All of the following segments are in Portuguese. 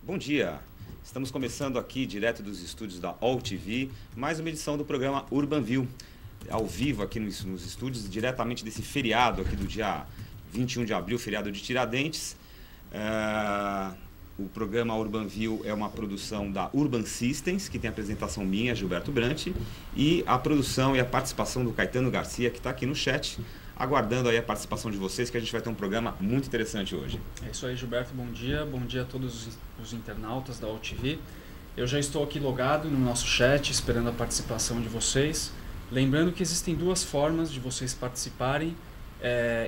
Bom dia, estamos começando aqui direto dos estúdios da All TV, mais uma edição do programa Urban View, ao vivo aqui nos estúdios, diretamente desse feriado aqui do dia 21 de abril, feriado de Tiradentes. O programa Urban View é uma produção da Urban Systems, que tem a apresentação minha, Gilberto Brant, e a produção e a participação do Caetano Garcia, que está aqui no chat, aguardando aí a participação de vocês, que a gente vai ter um programa muito interessante hoje. É isso aí, Gilberto, bom dia a todos os internautas da All TV. Eu já estou aqui logado no nosso chat, esperando a participação de vocês. Lembrando que existem duas formas de vocês participarem,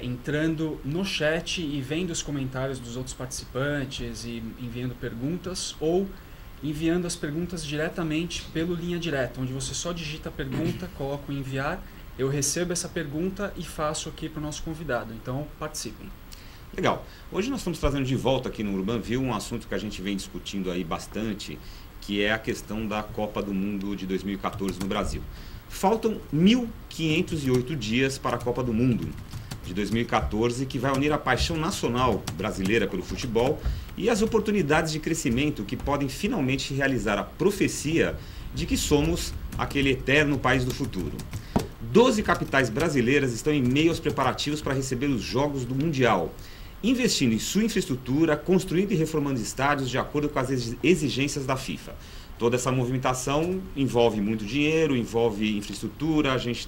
entrando no chat e vendo os comentários dos outros participantes e enviando perguntas, ou enviando as perguntas diretamente pelo linha direta, onde você só digita a pergunta, coloca o enviar, eu recebo essa pergunta e faço aqui para o nosso convidado. Então, participem. Legal. Hoje nós estamos trazendo de volta aqui no Urban View um assunto que a gente vem discutindo aí bastante, que é a questão da Copa do Mundo de 2014 no Brasil. Faltam 1.508 dias para a Copa do Mundo de 2014, que vai unir a paixão nacional brasileira pelo futebol e as oportunidades de crescimento que podem finalmente realizar a profecia de que somos aquele eterno país do futuro. 12 capitais brasileiras estão em meio aos preparativos para receber os Jogos do Mundial, investindo em sua infraestrutura, construindo e reformando estádios de acordo com as exigências da FIFA. Toda essa movimentação envolve muito dinheiro, envolve infraestrutura. A gente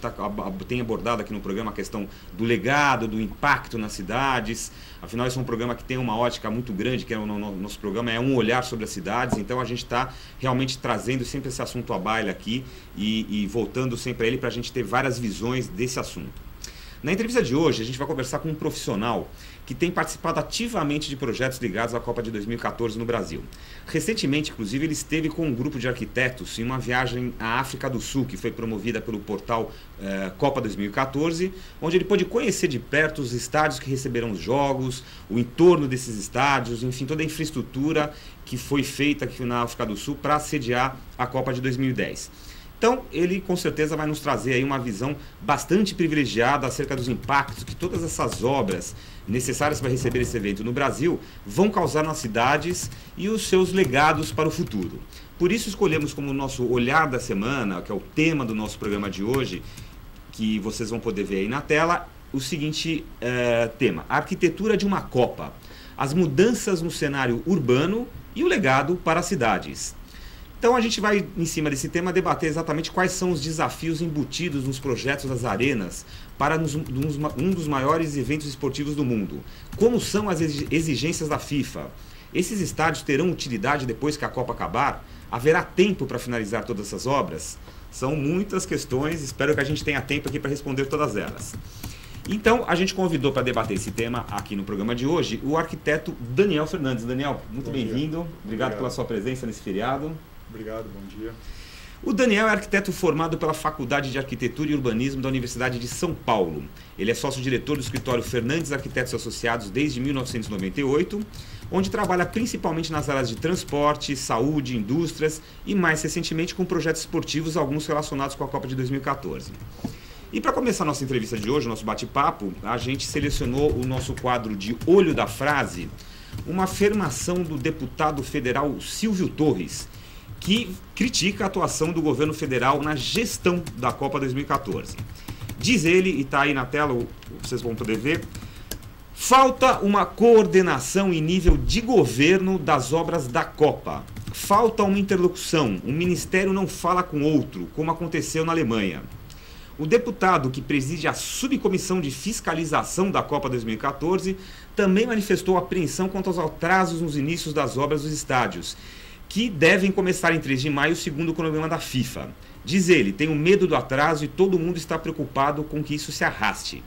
tem abordado aqui no programa a questão do legado, do impacto nas cidades. Afinal, esse é um programa que tem uma ótica muito grande, que é o nosso programa é um olhar sobre as cidades. Então, a gente está realmente trazendo sempre esse assunto à baila aqui e voltando sempre a ele para a gente ter várias visões desse assunto. Na entrevista de hoje, a gente vai conversar com um profissional que tem participado ativamente de projetos ligados à Copa de 2014 no Brasil. Recentemente, inclusive, ele esteve com um grupo de arquitetos em uma viagem à África do Sul, que foi promovida pelo portal Copa 2014, onde ele pôde conhecer de perto os estádios que receberam os jogos, o entorno desses estádios, enfim, toda a infraestrutura que foi feita aqui na África do Sul para sediar a Copa de 2010. Então, ele com certeza vai nos trazer aí uma visão bastante privilegiada acerca dos impactos que todas essas obras necessárias para receber esse evento no Brasil vão causar nas cidades e os seus legados para o futuro. Por isso escolhemos como nosso olhar da semana, que é o tema do nosso programa de hoje, que vocês vão poder ver aí na tela, o seguinte tema: a arquitetura de uma Copa, as mudanças no cenário urbano e o legado para as cidades. Então a gente vai, em cima desse tema, debater exatamente quais são os desafios embutidos nos projetos das arenas para um dos maiores eventos esportivos do mundo. Como são as exigências da FIFA? Esses estádios terão utilidade depois que a Copa acabar? Haverá tempo para finalizar todas essas obras? São muitas questões, espero que a gente tenha tempo aqui para responder todas elas. Então, a gente convidou para debater esse tema aqui no programa de hoje o arquiteto Daniel Fernandes. Daniel, muito bem-vindo. Obrigado pela sua presença nesse feriado. Obrigado, bom dia. O Daniel é arquiteto formado pela Faculdade de Arquitetura e Urbanismo da Universidade de São Paulo. Ele é sócio-diretor do escritório Fernandes Arquitetos Associados desde 1998, onde trabalha principalmente nas áreas de transporte, saúde, indústrias e, mais recentemente, com projetos esportivos, alguns relacionados com a Copa de 2014. E para começar a nossa entrevista de hoje, o nosso bate-papo, a gente selecionou o nosso quadro de Olho da Frase, uma afirmação do deputado federal Silvio Torres, que critica a atuação do governo federal na gestão da Copa 2014. Diz ele, e está aí na tela, vocês vão poder ver: falta uma coordenação em nível de governo das obras da Copa. Falta uma interlocução, um ministério não fala com outro, como aconteceu na Alemanha. O deputado que preside a subcomissão de fiscalização da Copa 2014 também manifestou apreensão quanto aos atrasos nos inícios das obras dos estádios, que devem começar em 3 de maio, segundo o cronograma da FIFA. Diz ele: tenho medo do atraso e todo mundo está preocupado com que isso se arraste.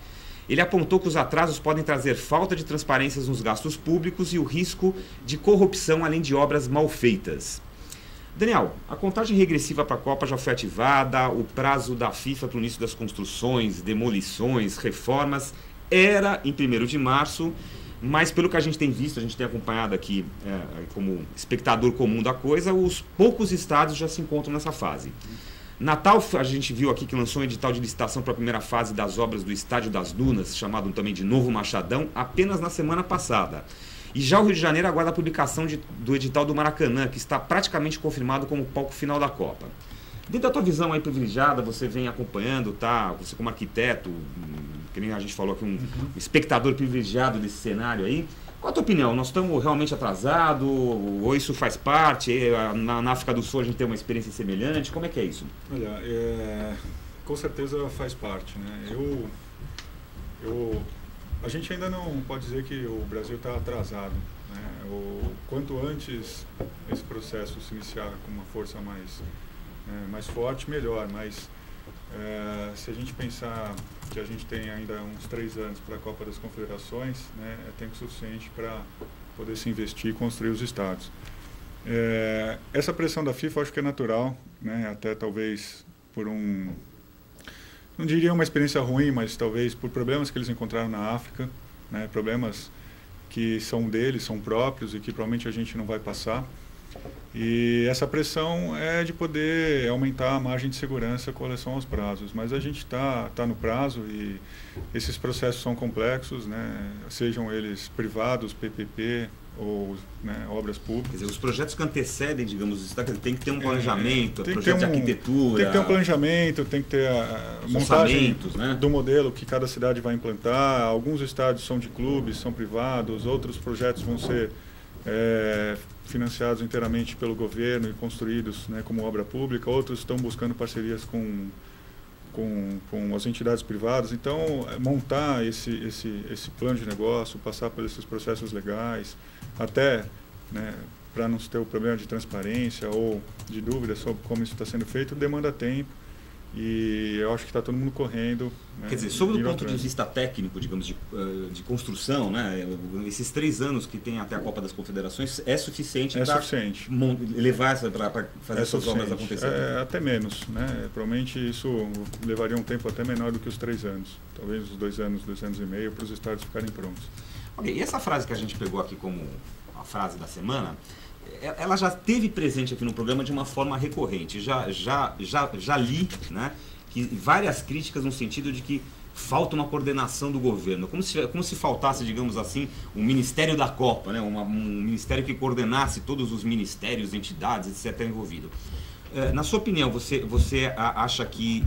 Ele apontou que os atrasos podem trazer falta de transparência nos gastos públicos e o risco de corrupção, além de obras mal feitas. Daniel, a contagem regressiva para a Copa já foi ativada, o prazo da FIFA para o início das construções, demolições, reformas era em 1º de março, mas pelo que a gente tem visto, a gente tem acompanhado aqui como espectador comum da coisa, os poucos estádios já se encontram nessa fase. Natal, a gente viu aqui que lançou um edital de licitação para a primeira fase das obras do Estádio das Dunas, chamado também de Novo Machadão, apenas na semana passada. E já o Rio de Janeiro aguarda a publicação do edital do Maracanã, que está praticamente confirmado como palco final da Copa. Dentro da tua visão aí privilegiada, você vem acompanhando, tá? Você como arquiteto, que nem a gente falou aqui, um espectador privilegiado desse cenário aí. Qual a tua opinião? Nós estamos realmente atrasados? Ou isso faz parte? Na África do Sul a gente tem uma experiência semelhante? Como é que é isso? Olha, com certeza faz parte, né? A gente ainda não pode dizer que o Brasil está atrasado, né? Quanto antes esse processo se iniciar com uma força mais forte, melhor. Mas se a gente pensar que a gente tem ainda uns 3 anos para a Copa das Confederações, né, é tempo suficiente para poder se investir e construir os estádios. Essa pressão da FIFA eu acho que é natural, né, até talvez por não diria uma experiência ruim, mas talvez por problemas que eles encontraram na África, né, problemas que são deles, são próprios e que provavelmente a gente não vai passar. E essa pressão é de poder aumentar a margem de segurança com relação aos prazos. Mas a gente está no prazo e esses processos são complexos, né? Sejam eles privados, PPP ou, né, obras públicas. Quer dizer, os projetos que antecedem, digamos, tem que ter um planejamento, tem projeto de arquitetura. Tem que ter um planejamento, tem que ter a montagem, né, do modelo que cada cidade vai implantar. Alguns estádios são de clubes, são privados, outros projetos vão ser financiados inteiramente pelo governo e construídos, né, como obra pública, outros estão buscando parcerias com as entidades privadas. Então, montar esse plano de negócio, passar por esses processos legais, até, né, para não ter o problema de transparência ou de dúvida sobre como isso está sendo feito, demanda tempo. E eu acho que está todo mundo correndo. Né? Quer dizer, sobre o ponto de vista técnico, digamos, de construção, né, esses 3 anos que tem até a Copa das Confederações é suficiente para levar para fazer essas obras acontecerem? Até menos. Né? Provavelmente isso levaria um tempo até menor do que os 3 anos. Talvez os 2 anos, 2 anos e meio, para os estádios ficarem prontos. Ok, e essa frase que a gente pegou aqui como a frase da semana, ela já esteve presente aqui no programa de uma forma recorrente. Já li, né, que várias críticas no sentido de que falta uma coordenação do governo, como se faltasse, digamos assim, um Ministério da Copa, né, um ministério que coordenasse todos os ministérios, entidades, etc. envolvido. Na sua opinião, você acha que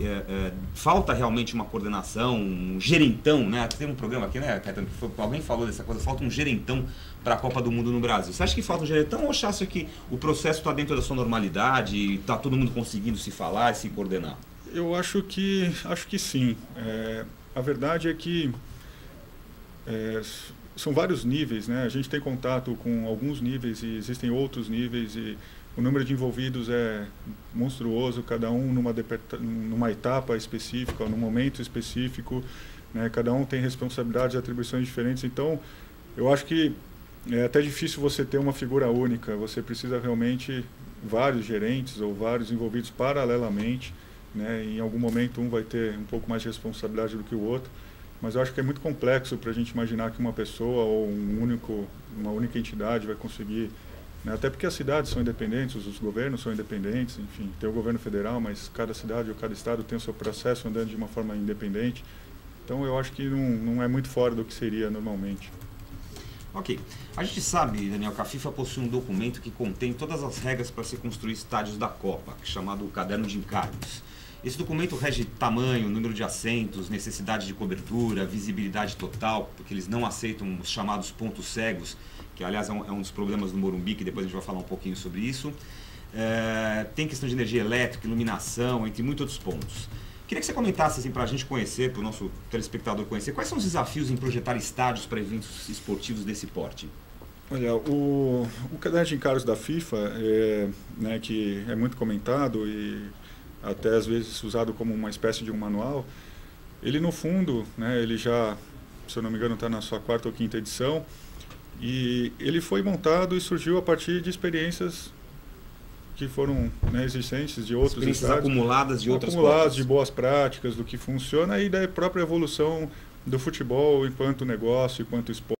falta realmente uma coordenação, um gerentão, né? Tem um programa aqui, né, Caetano, que alguém falou dessa coisa, falta um gerentão para a Copa do Mundo no Brasil. Você acha que falta um gerentão ou você acha que o processo está dentro da sua normalidade e está todo mundo conseguindo se falar e se coordenar? Eu acho que sim. A verdade é que são vários níveis, né? A gente tem contato com alguns níveis e existem outros níveis e o número de envolvidos é monstruoso, cada um numa etapa específica, num momento específico, né? Cada um tem responsabilidades e atribuições diferentes. Então, eu acho que é até difícil você ter uma figura única. Você precisa realmente vários gerentes ou vários envolvidos paralelamente, né? Em algum momento um vai ter um pouco mais de responsabilidade do que o outro. Mas eu acho que é muito complexo para a gente imaginar que uma pessoa ou uma única entidade vai conseguir, né? Até porque as cidades são independentes, os governos são independentes, enfim, tem o governo federal, mas cada cidade ou cada estado tem o seu processo andando de uma forma independente. Então eu acho que não é muito fora do que seria normalmente. Ok. A gente sabe, Daniel, que a FIFA possui um documento que contém todas as regras para se construir estádios da Copa, chamado Caderno de Encargos. Esse documento rege tamanho, número de assentos, necessidade de cobertura, visibilidade total, porque eles não aceitam os chamados pontos cegos, que aliás é um dos problemas do Morumbi, que depois a gente vai falar um pouquinho sobre isso. Tem questão de energia elétrica, iluminação, entre muitos outros pontos. Queria que você comentasse assim, para a gente conhecer, para o nosso telespectador conhecer, quais são os desafios em projetar estádios para eventos esportivos desse porte? Olha, o caderno de encargos da FIFA, né, que é muito comentado e até às vezes usado como uma espécie de um manual, ele no fundo, né, ele já, se eu não me engano, está na sua 4ª ou 5ª edição, e ele foi montado e surgiu a partir de experiências que foram, né, existentes de outros experiências estádios, acumuladas de outras acumuladas de boas práticas, do que funciona e da própria evolução do futebol enquanto negócio, enquanto esporte.